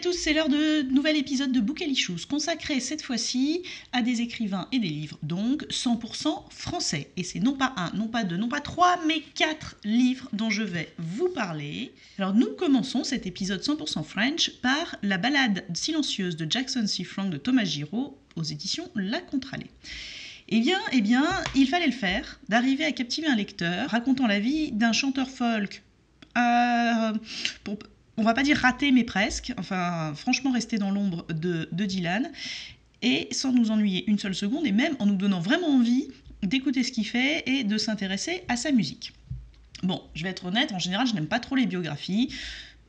tous, c'est l'heure de nouvel épisode de Bookalicious, consacré cette fois-ci à des écrivains et des livres, donc 100% français. Et c'est non pas un, non pas deux, non pas trois, mais 4 livres dont je vais vous parler. Alors nous commençons cet épisode 100% French par La Ballade silencieuse de Jackson C. Frank de Thomas Giraud aux éditions La Contralée. Eh bien, il fallait le faire, d'arriver à captiver un lecteur racontant la vie d'un chanteur folk on va pas dire raté, mais presque, enfin franchement rester dans l'ombre de Dylan, et sans nous ennuyer une seule seconde, et même en nous donnant vraiment envie d'écouter ce qu'il fait et de s'intéresser à sa musique. Bon, je vais être honnête, en général je n'aime pas trop les biographies,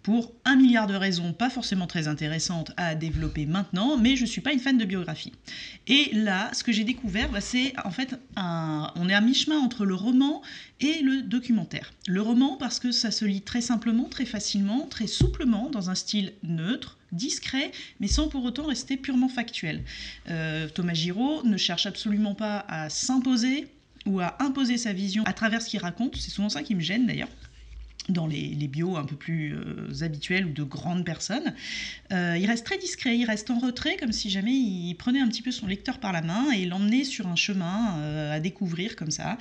pour 1 milliard de raisons pas forcément très intéressantes à développer maintenant, mais je ne suis pas une fan de biographie. Et là, ce que j'ai découvert, c'est en fait, on est à mi-chemin entre le roman et le documentaire. Le roman parce que ça se lit très simplement, très facilement, très souplement, dans un style neutre, discret, mais sans pour autant rester purement factuel. Thomas Giraud ne cherche absolument pas à s'imposer ou à imposer sa vision à travers ce qu'il raconte, c'est souvent ça qui me gêne d'ailleurs, dans les bios un peu plus habituels ou de grandes personnes. Il reste très discret, il reste en retrait, comme si jamais il prenait un petit peu son lecteur par la main et l'emmenait sur un chemin à découvrir comme ça.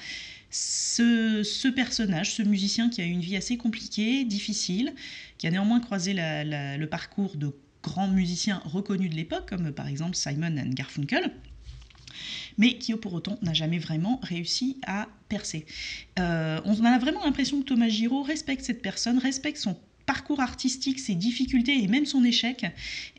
Ce personnage, ce musicien qui a eu une vie assez compliquée, difficile, qui a néanmoins croisé le parcours de grands musiciens reconnus de l'époque, comme par exemple Simon & Garfunkel, mais qui pour autant n'a jamais vraiment réussi à percer. On a vraiment l'impression que Thomas Giraud respecte cette personne, respecte son parcours artistique, ses difficultés et même son échec.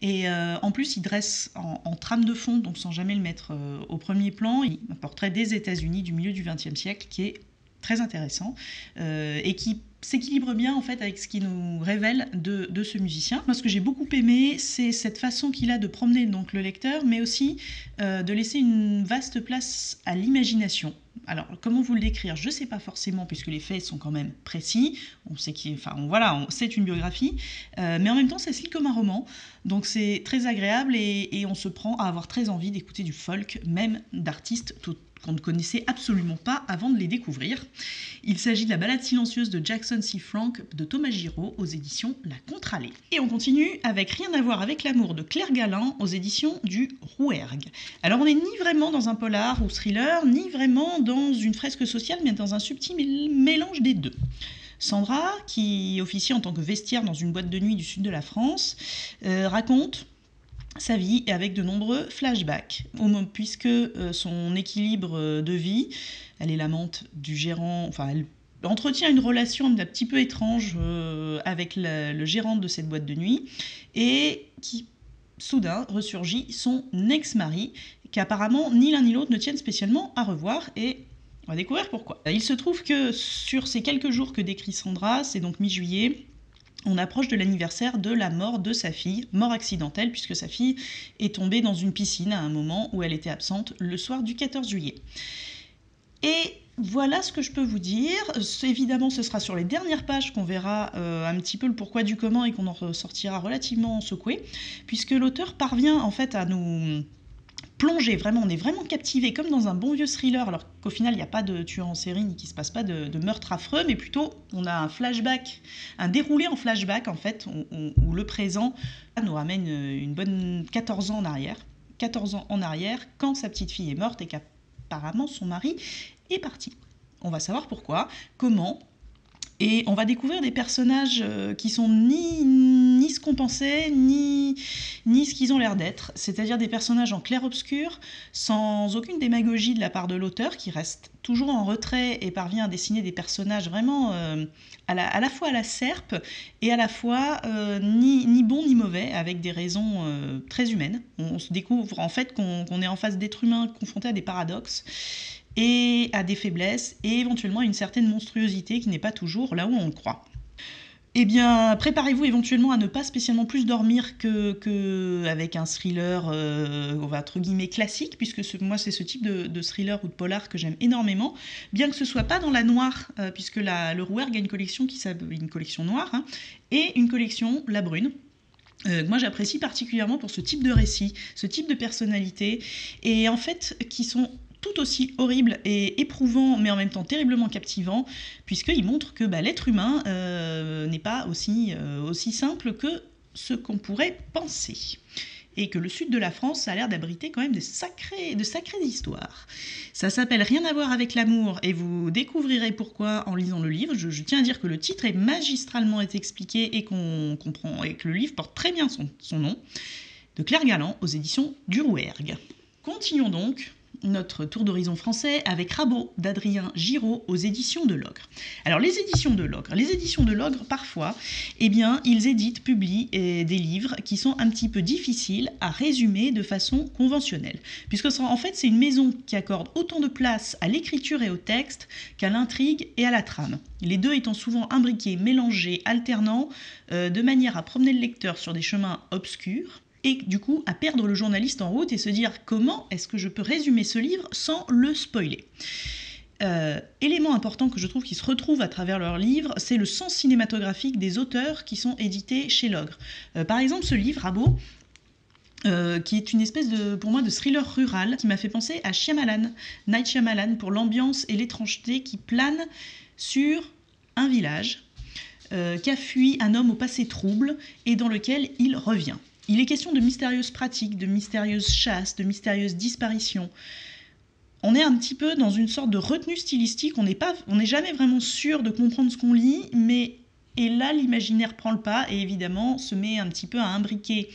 Et en plus, il dresse en trame de fond, donc sans jamais le mettre au premier plan, un portrait des États-Unis du milieu du XXe siècle qui est très intéressant et qui s'équilibre bien en fait avec ce qu'il nous révèle de ce musicien. Moi, ce que j'ai beaucoup aimé, c'est cette façon qu'il a de promener donc le lecteur, mais aussi de laisser une vaste place à l'imagination. Alors, comment vous le décrire ? Je ne sais pas forcément, puisque les faits sont quand même précis. On sait c'est une biographie, mais en même temps, ça se lit comme un roman. Donc, c'est très agréable et on se prend à avoir très envie d'écouter du folk, même d'artistes qu'on ne connaissait absolument pas avant de les découvrir. Il s'agit de La Ballade silencieuse de Jackson C. Frank de Thomas Giraud aux éditions La Contralée. Et on continue avec Rien à voir avec l'amour de Claire Galland aux éditions du Rouergue. Alors on n'est ni vraiment dans un polar ou thriller, ni vraiment dans une fresque sociale, mais dans un subtil mélange des deux. Sandra, qui officie en tant que vestiaire dans une boîte de nuit du sud de la France, raconte sa vie avec de nombreux flashbacks, puisque son équilibre de vie, elle est l'amante du gérant, enfin elle entretient une relation un petit peu étrange avec le gérant de cette boîte de nuit, et qui soudain ressurgit son ex-mari, qu'apparemment ni l'un ni l'autre ne tiennent spécialement à revoir, et on va découvrir pourquoi. Il se trouve que sur ces quelques jours que décrit Sandra, c'est donc mi-juillet, on approche de l'anniversaire de la mort de sa fille, mort accidentelle, puisque sa fille est tombée dans une piscine à un moment où elle était absente le soir du 14 juillet. Et voilà ce que je peux vous dire. Évidemment, ce sera sur les dernières pages qu'on verra un petit peu le pourquoi du comment et qu'on en ressortira relativement secoué, puisque l'auteur parvient en fait à nous plonger, vraiment, on est vraiment captivé comme dans un bon vieux thriller, alors qu'au final il n'y a pas de tueur en série ni qu'il ne se passe pas de meurtre affreux, mais plutôt on a un flashback, un déroulé en flashback en fait, où le présent nous ramène une bonne 14 ans en arrière, quand sa petite fille est morte et qu'apparemment son mari est parti. On va savoir pourquoi, comment. Et on va découvrir des personnages qui sont ni ce qu'on pensait, ni ce qu'ils ont l'air d'être. C'est-à-dire des personnages en clair-obscur, sans aucune démagogie de la part de l'auteur, qui reste toujours en retrait et parvient à dessiner des personnages vraiment à la fois à la serpe et à la fois ni bons ni mauvais, avec des raisons très humaines. On se découvre en fait qu'on est en face d'êtres humains confrontés à des paradoxes, et à des faiblesses, et éventuellement à une certaine monstruosité qui n'est pas toujours là où on le croit. Eh bien, préparez-vous éventuellement à ne pas spécialement plus dormir qu'avec un thriller, on va entre guillemets classique, puisque moi c'est ce type de thriller ou de polar que j'aime énormément, bien que ce soit pas dans la noire, puisque le Rouergue a une collection qui s'appelle une collection noire, et une collection la brune. Moi j'apprécie particulièrement pour ce type de récit, ce type de personnalité, et en fait qui sont tout aussi horrible et éprouvant, mais en même temps terriblement captivant, puisqu'il montre que l'être humain n'est pas aussi simple que ce qu'on pourrait penser. Et que le sud de la France, ça a l'air d'abriter quand même de sacrées histoires. Ça s'appelle Rien à voir avec l'amour, et vous découvrirez pourquoi en lisant le livre. Je tiens à dire que le titre est magistralement expliqué et qu'on comprend, et que le livre porte très bien son nom, de Claire Galland, aux éditions du Rouergue. Continuons donc notre tour d'horizon français avec Rabot d'Adrien Giraud aux éditions de l'Ogre. Alors les éditions de l'Ogre, parfois, eh bien, ils publient des livres qui sont un petit peu difficiles à résumer de façon conventionnelle. Puisque en fait, c'est une maison qui accorde autant de place à l'écriture et au texte qu'à l'intrigue et à la trame. Les deux étant souvent imbriqués, mélangés, alternants, de manière à promener le lecteur sur des chemins obscurs, et du coup à perdre le journaliste en route et se dire comment est-ce que je peux résumer ce livre sans le spoiler. Élément important que je trouve qui se retrouve à travers leurs livres, c'est le sens cinématographique des auteurs qui sont édités chez l'Ogre. Par exemple, ce livre, Rabot, qui est une espèce pour moi de thriller rural qui m'a fait penser à Shyamalan, Night Shyamalan, pour l'ambiance et l'étrangeté qui plane sur un village qu'a fui un homme au passé trouble et dans lequel il revient. Il est question de mystérieuses pratiques, de mystérieuses chasses, de mystérieuses disparitions. On est un petit peu dans une sorte de retenue stylistique, on n'est jamais vraiment sûr de comprendre ce qu'on lit, et là l'imaginaire prend le pas et évidemment se met un petit peu à imbriquer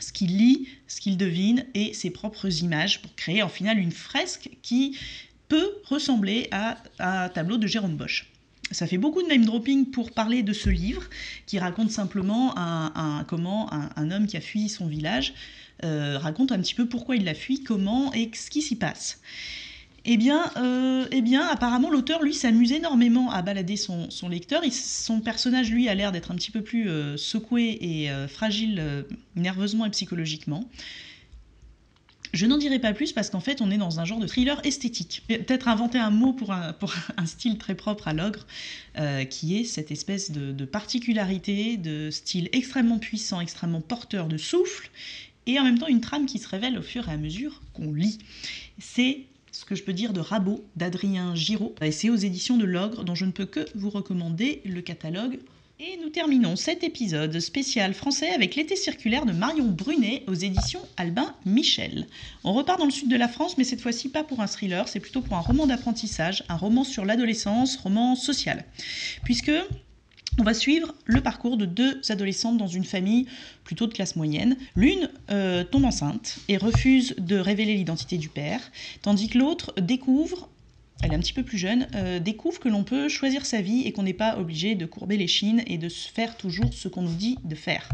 ce qu'il lit, ce qu'il devine et ses propres images pour créer en final une fresque qui peut ressembler à un tableau de Jérôme Bosch. Ça fait beaucoup de name dropping pour parler de ce livre qui raconte simplement comment un homme qui a fui son village raconte un petit peu pourquoi il l'a fui, comment et ce qui s'y passe. Eh bien, apparemment, l'auteur, lui, s'amuse énormément à balader son lecteur. Son personnage, lui, a l'air d'être un petit peu plus secoué et fragile nerveusement et psychologiquement. Je n'en dirai pas plus parce qu'en fait, on est dans un genre de thriller esthétique. Peut-être inventer un mot pour un style très propre à l'Ogre, qui est cette espèce de particularité, de style extrêmement puissant, extrêmement porteur de souffle, et en même temps une trame qui se révèle au fur et à mesure qu'on lit. C'est ce que je peux dire de Rabot, d'Adrien Giraud, et c'est aux éditions de l'Ogre, dont je ne peux que vous recommander le catalogue. Et nous terminons cet épisode spécial français avec L'été circulaire de Marion Brunet aux éditions Albin Michel. On repart dans le sud de la France, mais cette fois-ci pas pour un thriller, c'est plutôt pour un roman d'apprentissage, un roman sur l'adolescence, roman social. Puisque on va suivre le parcours de deux adolescentes dans une famille plutôt de classe moyenne. L'une tombe enceinte et refuse de révéler l'identité du père, tandis que l'autre découvre, elle est un petit peu plus jeune, découvre que l'on peut choisir sa vie et qu'on n'est pas obligé de courber les chines et de faire toujours ce qu'on nous dit de faire.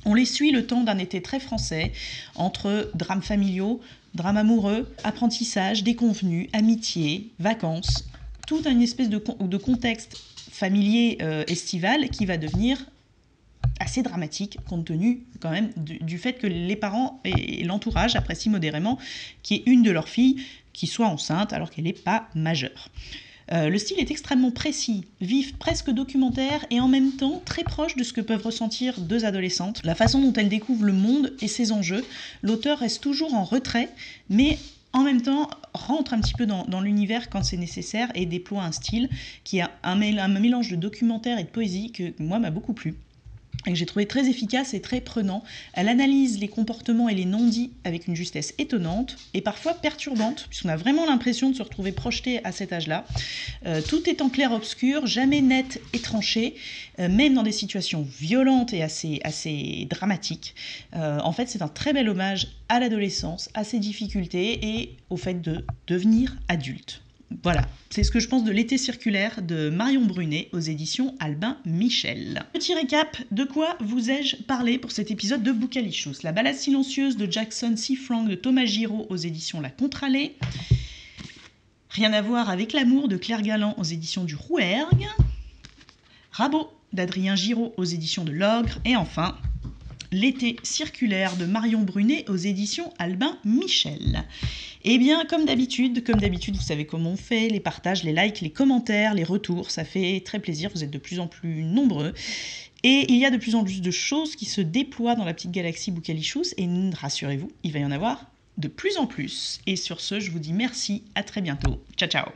On les suit le temps d'un été très français, entre drames familiaux, drames amoureux, apprentissage, déconvenus, amitié, vacances, toute une espèce de contexte familier estival qui va devenir assez dramatique compte tenu quand même du fait que les parents et l'entourage apprécient modérément qu'il y ait une de leurs filles qui soit enceinte alors qu'elle n'est pas majeure. Le style est extrêmement précis, vif, presque documentaire et en même temps très proche de ce que peuvent ressentir deux adolescentes. La façon dont elles découvrent le monde et ses enjeux, l'auteur reste toujours en retrait, mais en même temps rentre un petit peu dans l'univers quand c'est nécessaire et déploie un style qui a un mélange de documentaire et de poésie que moi m'a beaucoup plu et que j'ai trouvé très efficace et très prenant. Elle analyse les comportements et les non-dits avec une justesse étonnante et parfois perturbante, puisqu'on a vraiment l'impression de se retrouver projeté à cet âge-là. Tout est en clair-obscur, jamais net et tranché, même dans des situations violentes et assez dramatiques. En fait, c'est un très bel hommage à l'adolescence, à ses difficultés et au fait de devenir adulte. Voilà, c'est ce que je pense de L'été circulaire de Marion Brunet aux éditions Albin Michel. Petit récap, de quoi vous ai-je parlé pour cet épisode de Boucalichous? La balade silencieuse de Jackson C. de Thomas Giraud aux éditions La Contralée. Rien à voir avec l'amour de Claire Galland aux éditions du Rouergue. Rabot d'Adrien Giraud aux éditions de l'Ogre. Et enfin, L'été circulaire de Marion Brunet aux éditions Albin Michel. Eh bien, comme d'habitude, vous savez comment on fait, les partages, les likes, les commentaires, les retours, ça fait très plaisir, vous êtes de plus en plus nombreux. Et il y a de plus en plus de choses qui se déploient dans la petite galaxie Boucalichous, et rassurez-vous, il va y en avoir de plus en plus. Et sur ce, je vous dis merci, à très bientôt. Ciao, ciao.